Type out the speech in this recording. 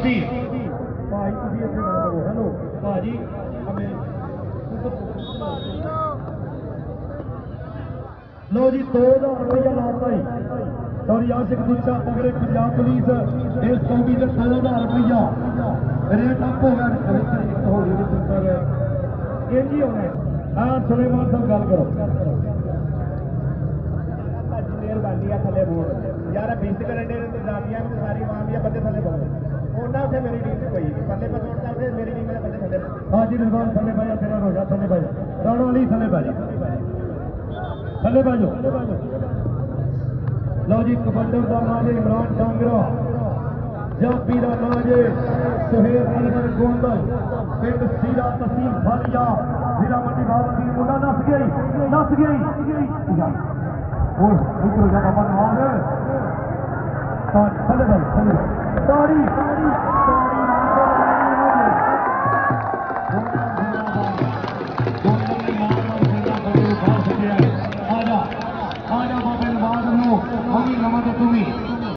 जी भाई तुसी इत्थे ना करो हेलो भाजी हमें लो जी 2000 रुपया लाता ही सॉरी आशिक गुच्छा तगड़े पंजाब पुलिस इस कौमी से 2000 रुपया रेट अप हो गया जी होना हाँ सुलेमान साहब गल करो मेहरबानी है थले बोर्ड यार बिस्त करने तो जातियां में सारी आवाम या बंदे थले बोल ਉਹਨਾਂ ਉਥੇ ਮੇਰੀ ਟੀਮ ਤੇ ਪਈ ਪੱਲੇ ਪਰ ਤੋੜਦਾ ਉਥੇ ਮੇਰੀ ਟੀਮ ਦੇ ਬੰਦੇ ਥੱਲੇ हाँ जी रिजवान थले भाई तेरा हो जा थले भाई राणा अली थले भाई थले भाई लो जी कबड्डर का नाम है इमरान डांगरा जापी का नाम है सुहेल अहमद गोंदल पिंड सीरा तहसील भालिया जिला मंडी बाबा की मुंडा नस गई और इधर का मन आ है थले भाई तारी